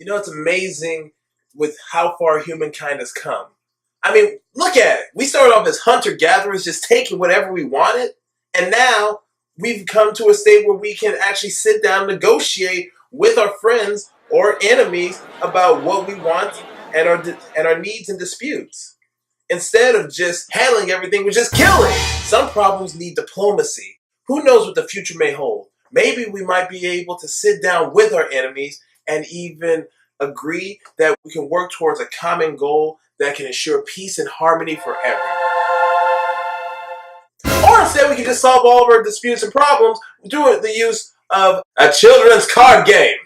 You know, it's amazing with how far humankind has come. I mean, look at it. We started off as hunter-gatherers, just taking whatever we wanted, and now we've come to a state where we can actually sit down and negotiate with our friends or enemies about what we want and our needs and disputes. Instead of just handling everything with just killing. Some problems need diplomacy. Who knows what the future may hold? Maybe we might be able to sit down with our enemies and even agree that we can work towards a common goal that can ensure peace and harmony for everyone. Or instead, we can just solve all of our disputes and problems through the use of a children's card game.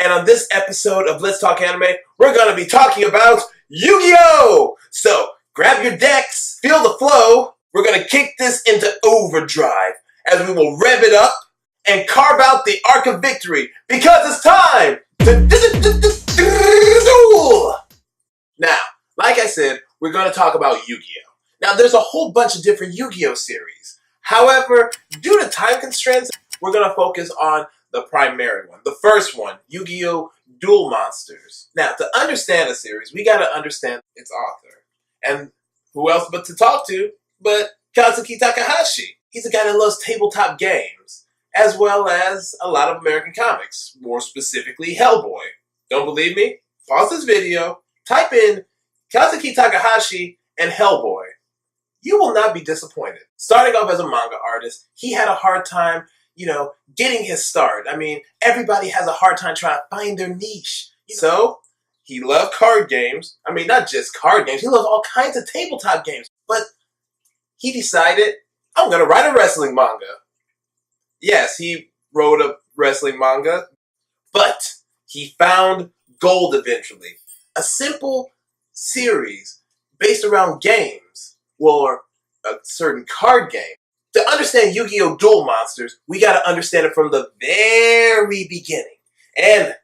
And on this episode of Let's Talk Anime, we're going to be talking about Yu-Gi-Oh! So, grab your decks, feel the flow. We're going to kick this into overdrive as we will rev it up and carve out the Arc of Victory because it's time to duel! Now, like I said, we're going to talk about Yu-Gi-Oh! Now, there's a whole bunch of different Yu-Gi-Oh! Series. However, due to time constraints, we're going to focus on the primary one. The first one, Yu-Gi-Oh! Duel Monsters. Now, to understand the series, we got to understand its author. And who else but to talk to but Kazuki Takahashi. He's a guy that loves tabletop games, as well as a lot of American comics, more specifically Hellboy. Don't believe me? Pause this video, type in Kazuki Takahashi and Hellboy. You will not be disappointed. Starting off as a manga artist, he had a hard time, getting his start. I mean, everybody has a hard time trying to find their niche. So, he loved card games. I mean, not just card games. He loved all kinds of tabletop games. But he decided, I'm going to write a wrestling manga. Yes, he wrote a wrestling manga. But he found gold eventually. A simple series based around games or a certain card game. To understand Yu-Gi-Oh! Duel Monsters, we got to understand it from the very beginning. And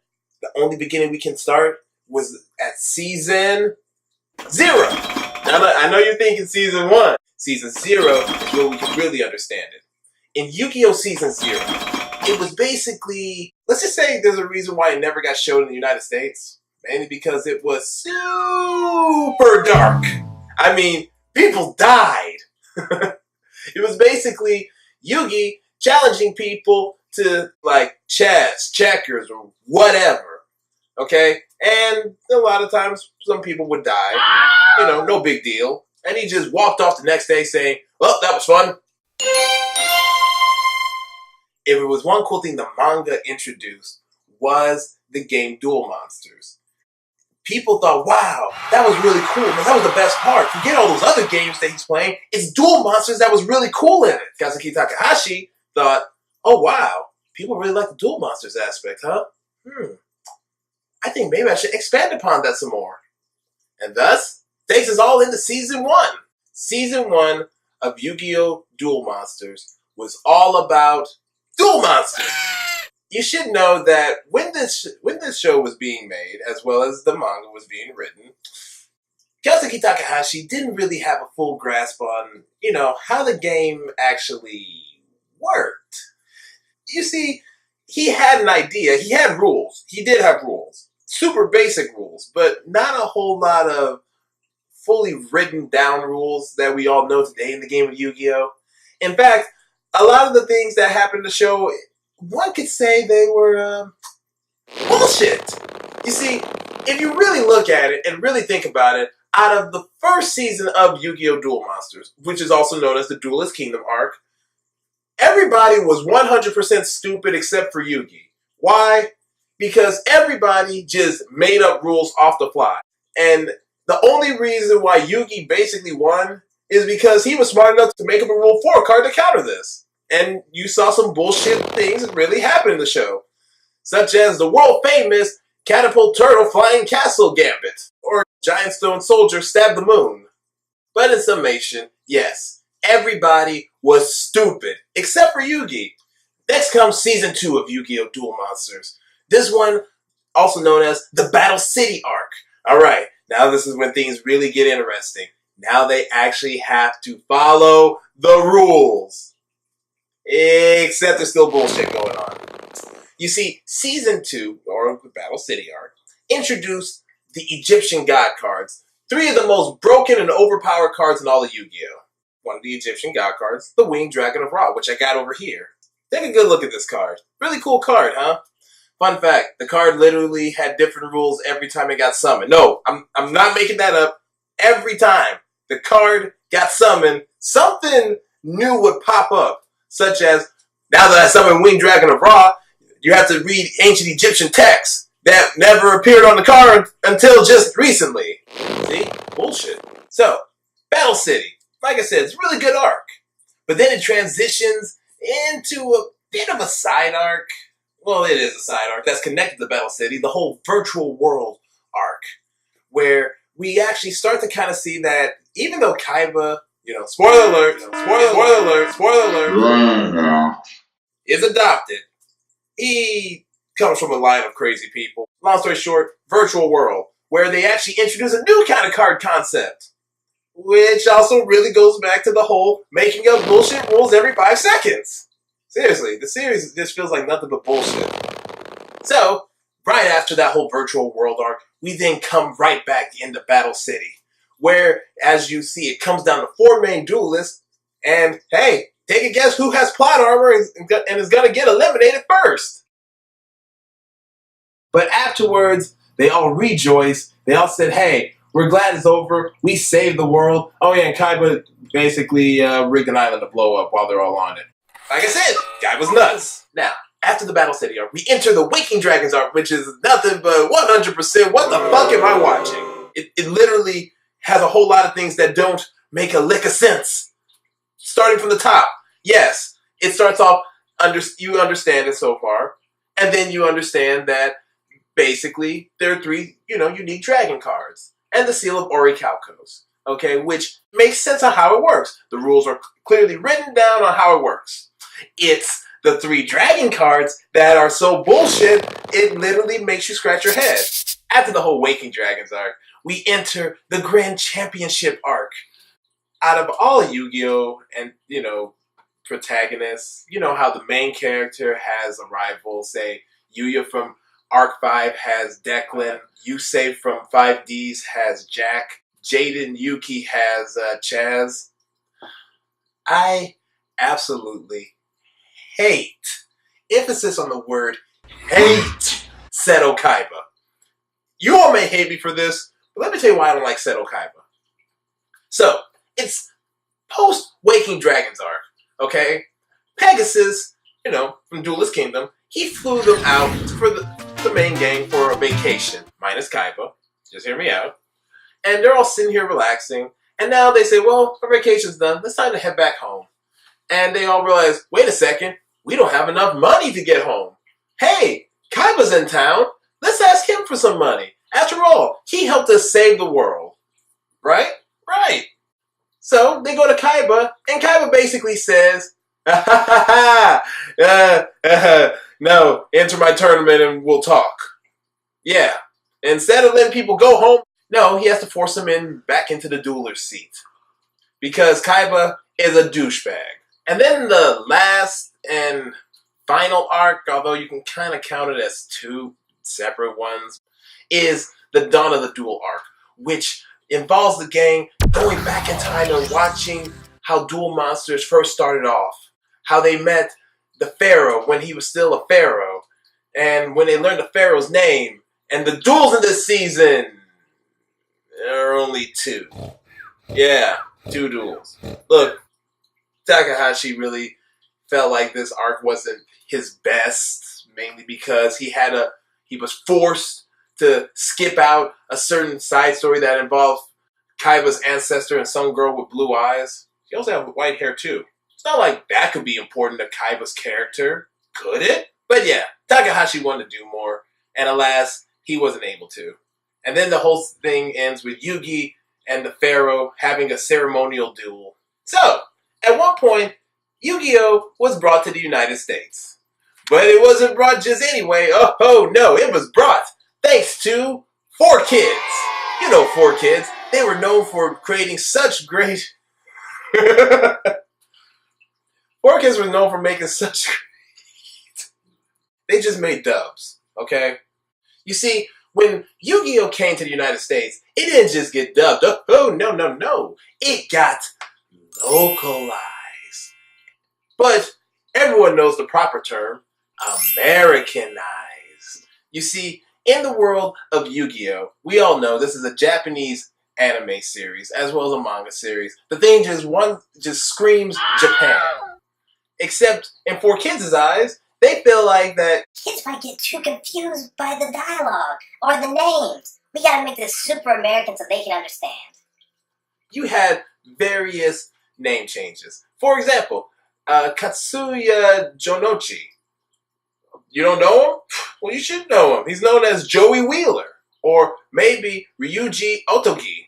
the only beginning we can start was at Season 0. Now, I know you're thinking Season 1. Season 0 is where we can really understand it. In Yu-Gi-Oh! Season 0, it was basically, let's just say there's a reason why it never got shown in the United States. Mainly because it was super dark. I mean, people died. It was basically Yugi challenging people to, chess, checkers, or whatever. Okay? And a lot of times, some people would die. No big deal. And he just walked off the next day saying, well, that was fun. If it was one cool thing the manga introduced was the game Duel Monsters. People thought, wow, that was really cool. Man, that was the best part. Forget all those other games that he's playing. It's Duel Monsters that was really cool in it. Kazuki Takahashi thought, oh, wow, people really like the Duel Monsters aspect, huh? I think maybe I should expand upon that some more. And thus, takes us all into Season 1. Season 1 of Yu-Gi-Oh! Duel Monsters was all about Duel Monsters. You should know that when this show was being made, as well as the manga was being written, Kazuki Takahashi didn't really have a full grasp on, how the game actually worked. You see, he had an idea. He had rules. He did have rules. Super basic rules, but not a whole lot of fully written down rules that we all know today in the game of Yu-Gi-Oh! In fact, a lot of the things that happened in the show, one could say they were bullshit. You see, if you really look at it and really think about it, out of the first season of Yu-Gi-Oh! Duel Monsters, which is also known as the Duelist Kingdom arc, everybody was 100% stupid except for Yugi. Why? Because everybody just made up rules off the fly. And the only reason why Yugi basically won is because he was smart enough to make up a Rule 4 card to counter this. And you saw some bullshit things that really happen in the show. Such as the world-famous Catapult Turtle Flying Castle Gambit. Or Giant Stone Soldier Stab the Moon. But in summation, yes, everybody was stupid. Except for Yugi. Next comes Season 2 of Yu-Gi-Oh! Duel Monsters. This one, also known as the Battle City arc. Alright, now this is when things really get interesting. Now they actually have to follow the rules. Except there's still bullshit going on. You see, Season 2, or the Battle City arc, introduced the Egyptian God cards. 3 of the most broken and overpowered cards in all of Yu-Gi-Oh! One of the Egyptian God cards, the Winged Dragon of Ra, which I got over here. Take a good look at this card. Really cool card, huh? Fun fact, the card literally had different rules every time it got summoned. No, I'm not making that up. Every time the card got summoned, something new would pop up, such as, now that I summon Winged Dragon of Ra, you have to read ancient Egyptian texts that never appeared on the card until just recently. See? Bullshit. So, Battle City. Like I said, it's a really good arc. But then it transitions into a bit of a side arc. Well, it is a side arc that's connected to Battle City, the whole virtual world arc, where we actually start to kind of see that even though Kaiba, spoiler alert, is adopted, he comes from a line of crazy people. Long story short, virtual world, where they actually introduce a new kind of card concept, which also really goes back to the whole making up bullshit rules every 5 seconds. Seriously, the series just feels like nothing but bullshit. So, right after that whole virtual world arc, we then come right back into Battle City, where, as you see, it comes down to 4 main duelists, and hey, take a guess who has plot armor and is going to get eliminated first. But afterwards, they all rejoice. They all said, hey, we're glad it's over. We saved the world. Oh yeah, and Kaiba basically rigged an island to blow up while they're all on it. Like I said, guy was nuts. Now, after the Battle City arc, we enter the Waking Dragons arc, which is nothing but 100% what the fuck am I watching? It literally has a whole lot of things that don't make a lick of sense. Starting from the top. Yes, it starts off, you understand it so far, and then you understand that basically there are 3, unique dragon cards, and the Seal of Orichalcos, okay, which makes sense on how it works. The rules are clearly written down on how it works. It's the 3 dragon cards that are so bullshit, it literally makes you scratch your head. After the whole Waking Dragons arc, we enter the Grand Championship arc. Out of all Yu-Gi-Oh! And, protagonists, how the main character has a rival, say, Yuya from Arc 5 has Declan, Yusei from 5Ds has Jack, Jaden Yuki has Chaz. I absolutely hate, emphasis on the word hate, Seto Kaiba. You all may hate me for this, but let me tell you why I don't like Seto Kaiba. So, it's post-Waking Dragons arc, okay? Pegasus, from Duelist Kingdom, he flew them out for the main gang for a vacation, minus Kaiba. Just hear me out. And they're all sitting here relaxing, and now they say, well, our vacation's done, it's time to head back home. And they all realize, wait a second, we don't have enough money to get home. Hey, Kaiba's in town. Let's ask him for some money. After all, he helped us save the world. Right? Right. So they go to Kaiba, and Kaiba basically says, no, enter my tournament and we'll talk. Yeah. Instead of letting people go home, no, he has to force them back into the dueler's seat. Because Kaiba is a douchebag. And then the last and final arc, although you can kind of count it as 2 separate ones, is the Dawn of the Duel arc, which involves the gang going back in time and watching how Duel Monsters first started off. How they met the Pharaoh when he was still a Pharaoh. And when they learned the Pharaoh's name. And the duels in this season are only 2. Yeah, 2 duels. Look, Takahashi really felt like this arc wasn't his best, mainly because he was forced to skip out a certain side story that involved Kaiba's ancestor and some girl with blue eyes. She also had white hair too. It's not like that could be important to Kaiba's character, could it? But yeah, Takahashi wanted to do more, and alas, he wasn't able to. And then the whole thing ends with Yugi and the Pharaoh having a ceremonial duel. So, at one point, Yu-Gi-Oh! Was brought to the United States. But it wasn't brought just anyway. Oh no, it was brought thanks to 4Kids. You know 4Kids. They were known for creating such great... 4Kids were known for making such great... They just made dubs, okay? You see, When Yu-Gi-Oh! Came to the United States, it didn't just get dubbed. Oh, no, no, no. It got localized. But everyone knows the proper term, Americanized. You see, in the world of Yu-Gi-Oh!, we all know this is a Japanese anime series as well as a manga series. The thing just screams Japan. Except in 4Kids' eyes, they feel like that kids might get too confused by the dialogue or the names. We gotta make this super American so they can understand. You had various name changes. For example, Katsuya Jonochi. You don't know him? Well, you should know him. He's known as Joey Wheeler. Or maybe Ryuji Otogi.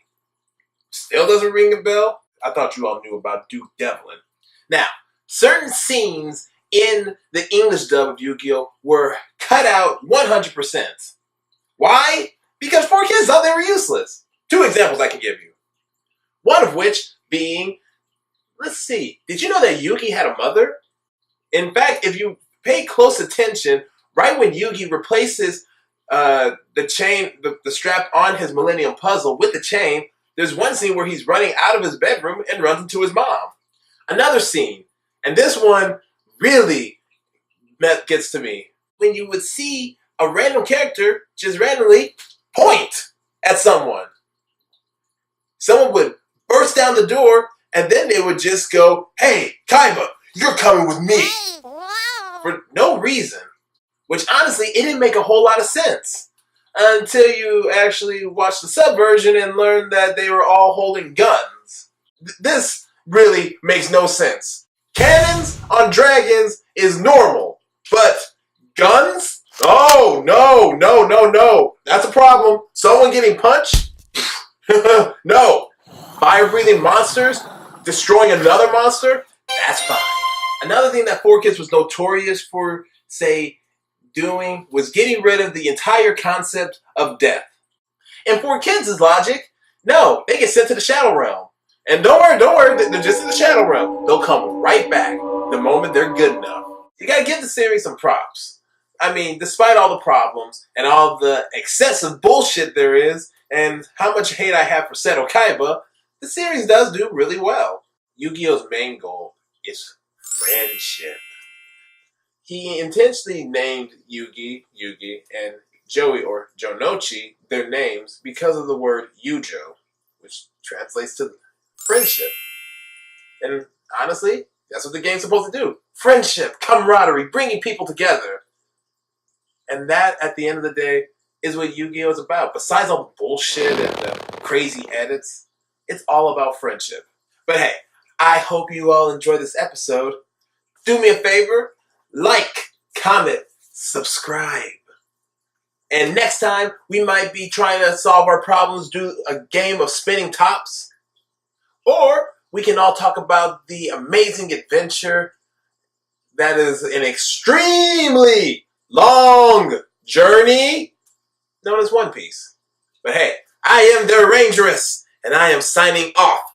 Still doesn't ring a bell? I thought you all knew about Duke Devlin. Now, certain scenes in the English dub of Yu-Gi-Oh! Were cut out 100%. Why? Because 4Kids thought they were useless. 2 examples I can give you. One of which being, let's see, did you know that Yugi had a mother? In fact, if you pay close attention, right when Yugi replaces the chain, the strap on his Millennium Puzzle with the chain, there's one scene where he's running out of his bedroom and runs into his mom. Another scene, and this one really gets to me, when you would see a random character just randomly point at someone. Someone would burst down the door, and then they would just go, "Hey, Kaiba, you're coming with me." For no reason. Which honestly, it didn't make a whole lot of sense. Until you actually watch the subversion and learn that they were all holding guns. This really makes no sense. Cannons on dragons is normal, but guns? Oh, no, no, no, no. That's a problem. Someone getting punched? No. Fire-breathing monsters destroying another monster? That's fine. Another thing that 4Kids was notorious for, say, doing was getting rid of the entire concept of death. In 4Kids' logic, no, they get sent to the Shadow Realm. And don't worry, they're just in the Shadow Realm. They'll come right back the moment they're good enough. You gotta give the series some props. I mean, despite all the problems and all the excessive bullshit there is, and how much hate I have for Seto Kaiba, the series does do really well. Yu-Gi-Oh's main goal is friendship. He intentionally named Yugi, and Joey or Jonochi their names because of the word Yujo, which translates to friendship. And honestly, that's what the game's supposed to do. Friendship, camaraderie, bringing people together. And that, at the end of the day, is what Yu-Gi-Oh! Is about. Besides all the bullshit and the crazy edits, it's all about friendship. But hey, I hope you all enjoyed this episode. Do me a favor, like, comment, subscribe. And next time, we might be trying to solve our problems, do a game of spinning tops. Or we can all talk about the amazing adventure that is an extremely long journey known as One Piece. But hey, I am the Rangeress, and I am signing off.